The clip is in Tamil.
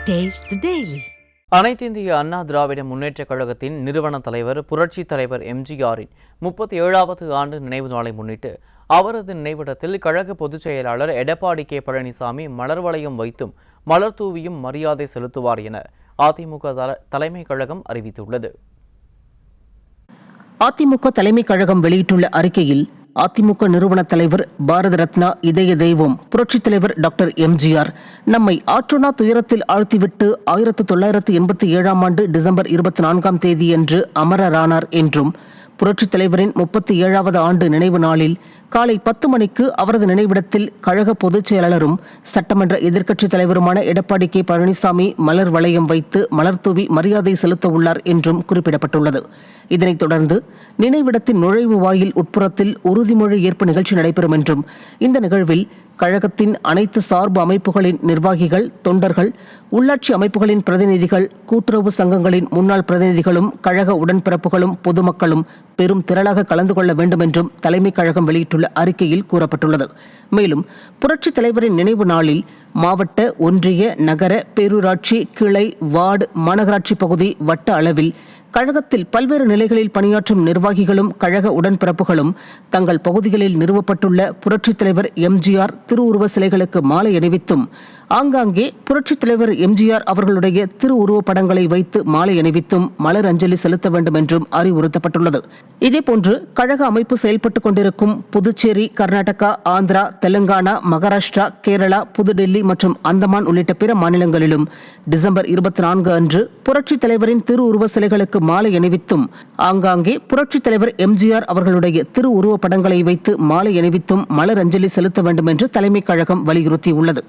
Taste the Daily. அனைத்திந்திய அண்ணா திராவிட முன்னேற்றக் கழகத்தின் நிறுவன தலைவர் புரட்சித் தலைவர் எம்ஜிஆரின் 37வது ஆண்டு நினைவு நாளை முன்னிட்டு அவரது நினைவிடத்தில் கழக பொதுச் செயலாளர் எடப்பாடி கே பழனிசாமி மலர் வளையம் வைத்தும் மலர் தூவியும் மரியாதை செலுத்துவார் என அதிமுக தலைமை கழகம் அறிவித்துள்ளது. அதிமுக தலைமை கழகம் வெளியிட்டுள்ள அறிக்கையில், அதிமுக நிறுவன தலைவர் பாரத ரத்னா இதய தெய்வம் புரட்சித் தலைவர் டாக்டர் எம்ஜிஆர் நம்மை ஆற்றுணா துயரத்தில் ஆழ்த்திவிட்டு 1987 ஆண்டு டிசம்பர் 24ஆம் தேதியன்று அமரரானார் என்றும், புரட்சித் தலைவரின் 37வது ஆண்டு நினைவு நாளில் காலை 10 மணிக்கு அவரது நினைவிடத்தில் கழக பொதுச் செயலாளரும் சட்டமன்ற எதிர்க்கட்சித் தலைவருமான எடப்பாடி கே பழனிசாமி மலர் வளையம் வைத்து மலர் தூவி மரியாதை செலுத்த உள்ளார் என்றும் குறிப்பிடப்பட்டுள்ளது. இதனைத் தொடர்ந்து நினைவிடத்தின் நுழைவு வாயில் உட்புறத்தில் உறுதிமொழி ஏற்பு நிகழ்ச்சி நடைபெறும் என்றும், இந்த நிகழ்வில் கழகத்தின் அனைத்து சார்பு அமைப்புகளின் நிர்வாகிகள், தொண்டர்கள், உள்ளாட்சி அமைப்புகளின் பிரதிநிதிகள், கூட்டுறவு சங்கங்களின் முன்னாள் பிரதிநிதிகளும், கழக உடன்பிறப்புகளும், பொதுமக்களும் பெரும் திரளாக கலந்து கொள்ள வேண்டும் என்றும் தலைமை கழகம் வெளியிட்டுள்ள அறிக்கையில் கூறப்பட்டுள்ளது. மேலும் புரட்சித் தலைவரின் நினைவு நாளில் மாவட்ட, ஒன்றிய, நகர, பேரூராட்சி, கிளை, வார்டு, மாநகராட்சி பகுதி, வட்ட அளவில் கழகத்தில் பல்வேறு நிலைகளில் பணியாற்றும் நிர்வாகிகளும் கழக உடன்பிறப்புகளும் தங்கள் பகுதிகளில் நிறுவப்பட்டுள்ள புரட்சித் தலைவர் எம்ஜிஆர் திருவுருவ சிலைகளுக்கு மாலை அணிவித்தும், ஆங்காங்கே புரட்சித் தலைவர் எம்ஜிஆர் அவர்களுடைய திருவுருவப் படங்களை வைத்து மாலை அணிவித்தும் மலர் அஞ்சலி செலுத்த வேண்டும் என்றும் அறிவுறுத்தப்பட்டுள்ளது. இதேபோன்று கழக அமைப்பு செயல்பட்டுக் கொண்டிருக்கும் புதுச்சேரி, கர்நாடகா, ஆந்திரா, தெலுங்கானா, மகாராஷ்டிரா, கேரளா, புதுடெல்லி மற்றும் அந்தமான் உள்ளிட்ட பிற மாநிலங்களிலும் டிசம்பர் 24 அன்று புரட்சித் தலைவரின் திருவுருவ சிலைகளுக்கு மாலை அணிவித்தும், ஆங்காங்கே புரட்சித் தலைவர் எம்ஜிஆர் அவர்களுடைய திருவுருவ படங்களை வைத்து மாலை அணிவித்தும் மலர் அஞ்சலி செலுத்த வேண்டும் என்று தலைமை கழகம் வலியுறுத்தியுள்ளது.